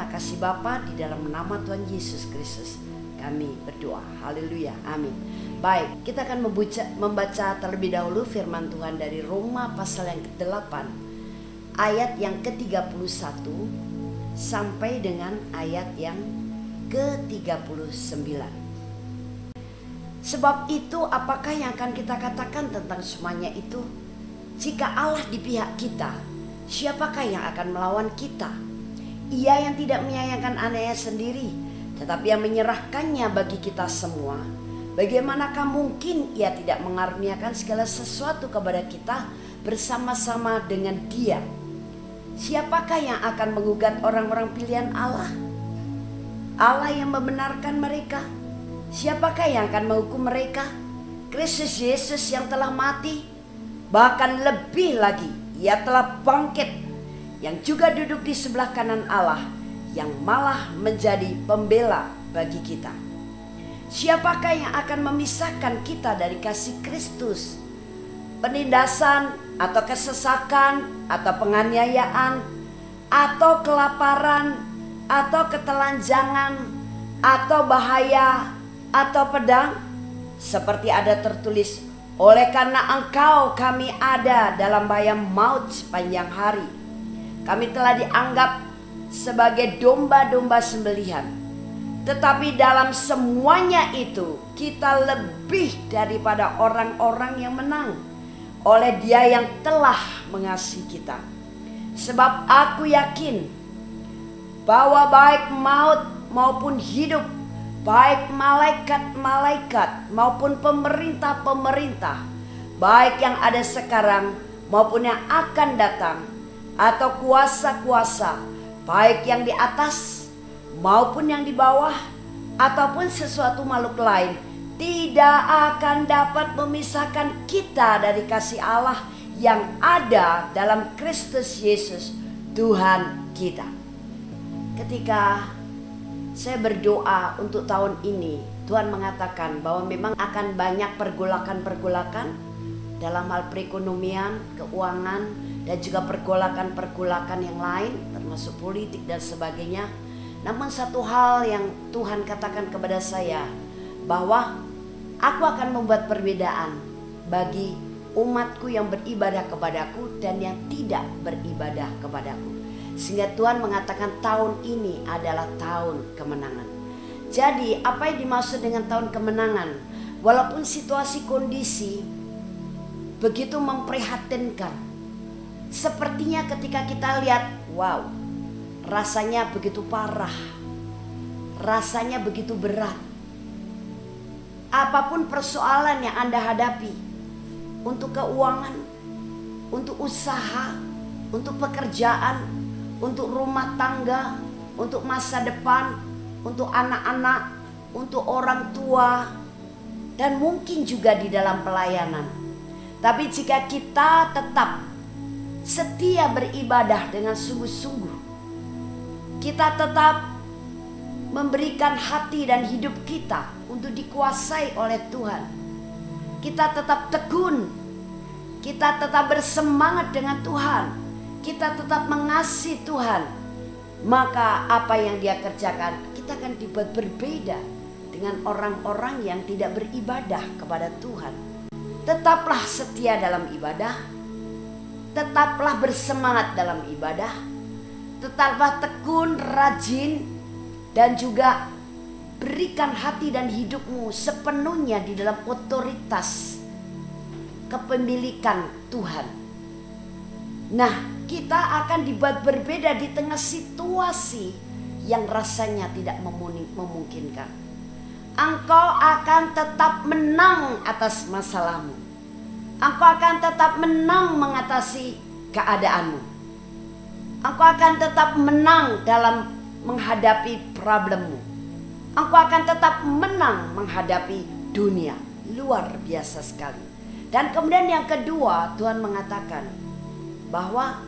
Terima kasih Bapa, di dalam nama Tuhan Yesus Kristus kami berdoa. Haleluya, amin. Baik, kita akan membaca terlebih dahulu firman Tuhan dari Roma pasal yang ke-8 ayat yang ke-31 sampai dengan ayat yang ke-39. Sebab itu apakah yang akan kita katakan tentang semuanya itu? Jika Allah di pihak kita, siapakah yang akan melawan kita? Ia yang tidak menyayangkan anaknya sendiri, tetapi yang menyerahkannya bagi kita semua. Bagaimanakah mungkin ia tidak mengaruniakan segala sesuatu kepada kita bersama-sama dengan Dia? Siapakah yang akan menggugat orang-orang pilihan Allah? Allah yang membenarkan mereka. Siapakah yang akan menghukum mereka? Kristus Yesus yang telah mati, bahkan lebih lagi Ia telah bangkit, yang juga duduk di sebelah kanan Allah, yang malah menjadi pembela bagi kita. Siapakah yang akan memisahkan kita dari kasih Kristus? Penindasan atau kesesakan atau penganiayaan atau kelaparan atau ketelanjangan atau bahaya atau pedang? Seperti ada tertulis, oleh karena engkau kami ada dalam bahaya maut sepanjang hari. Kami telah dianggap sebagai domba-domba sembelihan. Tetapi dalam semuanya itu kita lebih daripada orang-orang yang menang oleh Dia yang telah mengasihi kita. Sebab aku yakin bahwa baik maut maupun hidup, baik malaikat-malaikat maupun pemerintah-pemerintah, baik yang ada sekarang maupun yang akan datang, atau kuasa-kuasa, baik yang di atas maupun yang di bawah, ataupun sesuatu makhluk lain, tidak akan dapat memisahkan kita dari kasih Allah yang ada dalam Kristus Yesus Tuhan kita. Ketika saya berdoa untuk tahun ini, Tuhan mengatakan bahwa memang akan banyak pergolakan-pergolakan dalam hal perekonomian, keuangan, dan juga pergolakan-pergolakan yang lain, termasuk politik dan sebagainya. Namun satu hal yang Tuhan katakan kepada saya, bahwa aku akan membuat perbedaan bagi umatku yang beribadah kepadaku dan yang tidak beribadah kepadaku. Sehingga Tuhan mengatakan tahun ini adalah tahun kemenangan. Jadi apa yang dimaksud dengan tahun kemenangan? Walaupun situasi kondisi begitu memprihatinkan, sepertinya ketika kita lihat, wow, rasanya begitu parah, rasanya begitu berat. Apapun persoalan yang Anda hadapi, untuk keuangan, untuk usaha, untuk pekerjaan, untuk rumah tangga, untuk masa depan, untuk anak-anak, untuk orang tua, dan mungkin juga di dalam pelayanan. Tapi jika kita tetap setia beribadah dengan sungguh-sungguh, kita tetap memberikan hati dan hidup kita untuk dikuasai oleh Tuhan, kita tetap tekun, kita tetap bersemangat dengan Tuhan, kita tetap mengasihi Tuhan, maka apa yang Dia kerjakan kita akan dibuat berbeda dengan orang-orang yang tidak beribadah kepada Tuhan. Tetaplah setia dalam ibadah, tetaplah bersemangat dalam ibadah, tetaplah tekun, rajin, dan juga berikan hati dan hidupmu sepenuhnya di dalam otoritas kepemilikan Tuhan. Nah, kita akan dibuat berbeda di tengah situasi yang rasanya tidak memungkinkan. Engkau akan tetap menang atas masalahmu. Engkau akan tetap menang mengatasi keadaanmu. Engkau akan tetap menang dalam menghadapi problemmu. Engkau akan tetap menang menghadapi dunia. Luar biasa sekali. Dan kemudian yang kedua, Tuhan mengatakan bahwa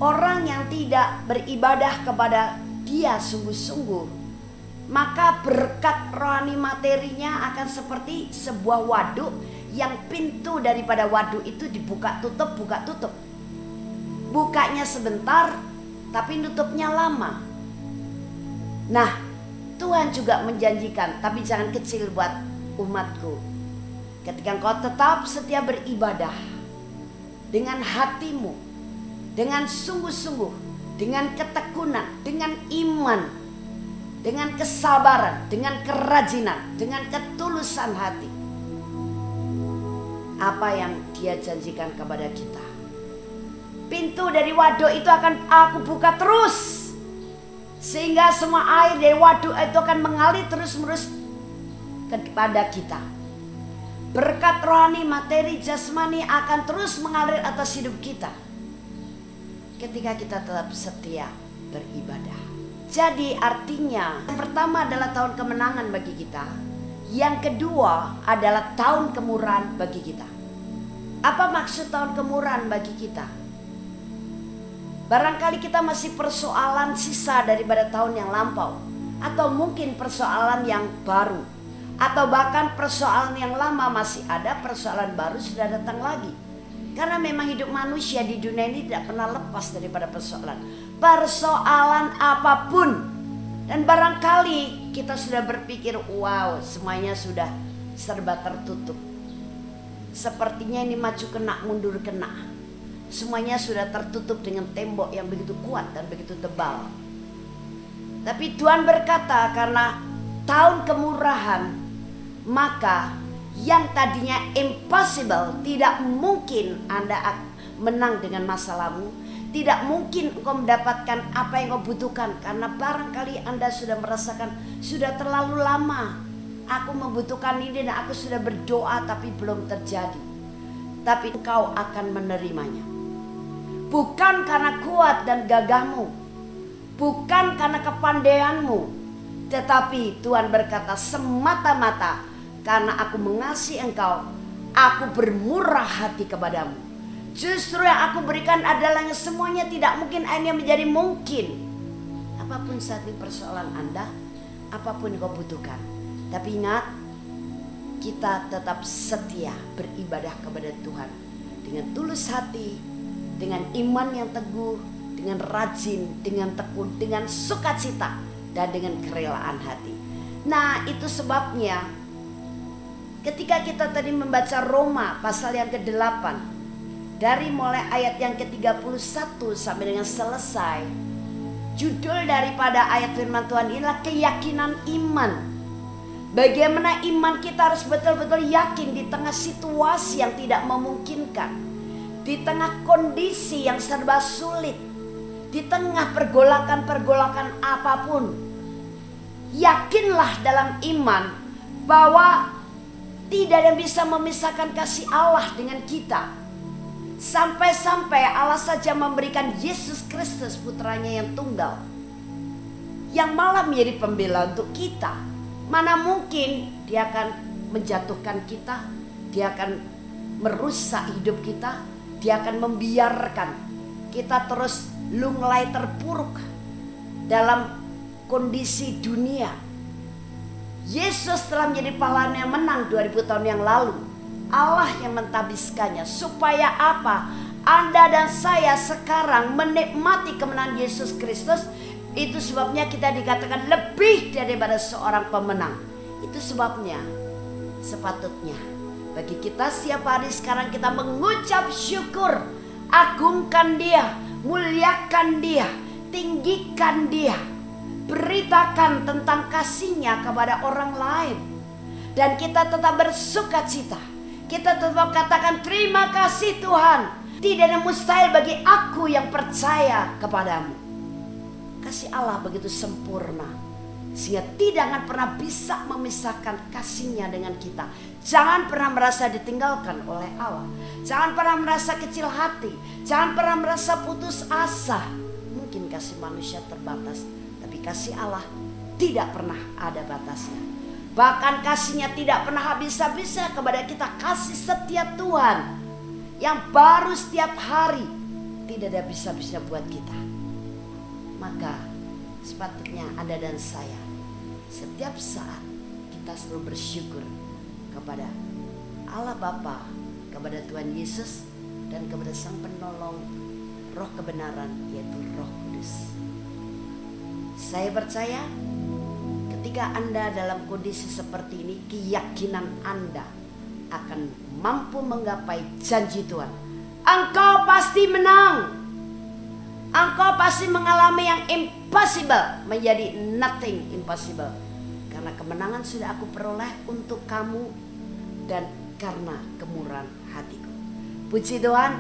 orang yang tidak beribadah kepada Dia sungguh-sungguh, maka berkat rohani materinya akan seperti sebuah waduk yang pintu daripada waduk itu dibuka tutup, buka tutup. Bukanya sebentar, tapi nutupnya lama. Nah, Tuhan juga menjanjikan, tapi jangan kecil buat umatku. Ketika engkau tetap setia beribadah dengan hatimu, dengan sungguh-sungguh, dengan ketekunan, dengan iman, dengan kesabaran, dengan kerajinan, dengan ketulusan hati, apa yang Dia janjikan kepada kita, pintu dari waduk itu akan aku buka terus, sehingga semua air dari waduk itu akan mengalir terus-menerus kepada kita. Berkat rohani, materi, jasmani akan terus mengalir atas hidup kita ketika kita tetap setia beribadah. Jadi artinya, yang pertama adalah tahun kemenangan bagi kita. Yang kedua adalah tahun kemurahan bagi kita. Apa maksud tahun kemurahan bagi kita? Barangkali kita masih persoalan sisa daripada tahun yang lampau, atau mungkin persoalan yang baru, atau bahkan persoalan yang lama masih ada, persoalan baru sudah datang lagi. Karena memang hidup manusia di dunia ini tidak pernah lepas daripada persoalan apapun. Dan barangkali kita sudah berpikir, wow, semuanya sudah serba tertutup. Sepertinya ini maju kena, mundur kena. Semuanya sudah tertutup dengan tembok yang begitu kuat dan begitu tebal. Tapi Tuhan berkata, karena tahun kemurahan, maka yang tadinya impossible, tidak mungkin Anda menang dengan masalahmu, tidak mungkin engkau mendapatkan apa yang kau butuhkan, karena barangkali Anda sudah merasakan sudah terlalu lama aku membutuhkan ini dan aku sudah berdoa tapi belum terjadi. Tapi engkau akan menerimanya, bukan karena kuat dan gagahmu, bukan karena kepandaianmu, tetapi Tuhan berkata semata-mata karena aku mengasihi engkau, aku bermurah hati kepadamu. Justru yang aku berikan adalah yang semuanya tidak mungkin akhirnya menjadi mungkin. Apapun saat ini persoalan Anda, apapun yang kau butuhkan, tapi ingat, kita tetap setia beribadah kepada Tuhan dengan tulus hati, dengan iman yang teguh, dengan rajin, dengan tekun, dengan sukacita, dan dengan kerelaan hati. Nah, itu sebabnya ketika kita tadi membaca Roma pasal yang ke-8, dari mulai ayat yang ke-31 sampai dengan selesai, judul daripada ayat firman Tuhan inilah keyakinan iman. Bagaimana iman kita harus betul-betul yakin di tengah situasi yang tidak memungkinkan, di tengah kondisi yang serba sulit, di tengah pergolakan-pergolakan apapun. Yakinlah dalam iman bahwa tidak ada yang bisa memisahkan kasih Allah dengan kita. Sampai-sampai Allah saja memberikan Yesus Kristus putranya yang tunggal, yang malah menjadi pembela untuk kita. Mana mungkin Dia akan menjatuhkan kita, Dia akan merusak hidup kita, Dia akan membiarkan kita terus lunglai terpuruk dalam kondisi dunia. Yesus telah menjadi pahlawan yang menang 2000 tahun yang lalu. Allah yang mentabiskannya. Supaya apa? Anda dan saya sekarang menikmati kemenangan Yesus Kristus. Itu sebabnya kita dikatakan lebih daripada seorang pemenang. Itu sebabnya sepatutnya bagi kita setiap hari sekarang kita mengucap syukur. Agungkan Dia, muliakan Dia, tinggikan Dia. Beritakan tentang kasih-Nya kepada orang lain. Dan kita tetap bersuka cita. Kita tetap katakan terima kasih Tuhan. Tidak ada mustahil bagi aku yang percaya kepadamu. Kasih Allah begitu sempurna, sehingga tidak akan pernah bisa memisahkan kasih-Nya dengan kita. Jangan pernah merasa ditinggalkan oleh Allah. Jangan pernah merasa kecil hati. Jangan pernah merasa putus asa. Mungkin kasih manusia terbatas, tapi kasih Allah tidak pernah ada batasnya. Bahkan kasih-Nya tidak pernah habis-habisnya kepada kita. Kasih setia Tuhan yang baru setiap hari, tidak ada habis-habisnya buat kita. Maka sepatutnya Anda dan saya setiap saat kita selalu bersyukur kepada Allah Bapa, kepada Tuhan Yesus, dan kepada Sang Penolong Roh kebenaran, yaitu Roh Kudus. Kudus. Saya percaya ketika Anda dalam kondisi seperti ini, keyakinan Anda akan mampu menggapai janji Tuhan. Engkau pasti menang. Engkau pasti mengalami yang impossible menjadi nothing impossible. Karena kemenangan sudah aku peroleh untuk kamu dan karena kemurahan hatiku. Puji Tuhan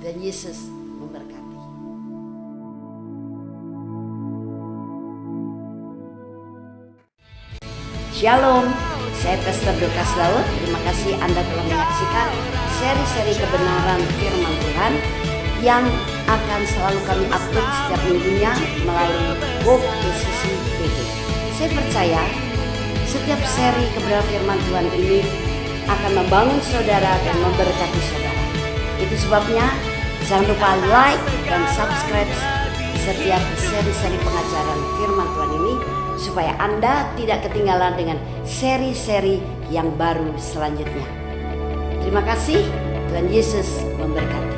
dan Yesus memberkati. Shalom, saya Pastor Dorcas Daud. Terima kasih Anda telah menyaksikan seri-seri kebenaran firman Tuhan yang akan selalu kami upload setiap minggunya melalui Hope PCC TV. Saya percaya setiap seri kebenaran firman Tuhan ini akan membangun saudara dan memberkati saudara. Itu sebabnya jangan lupa like dan subscribe setiap seri-seri pengajaran firman Tuhan ini, supaya Anda tidak ketinggalan dengan seri-seri yang baru selanjutnya. Terima kasih, Tuhan Yesus memberkati.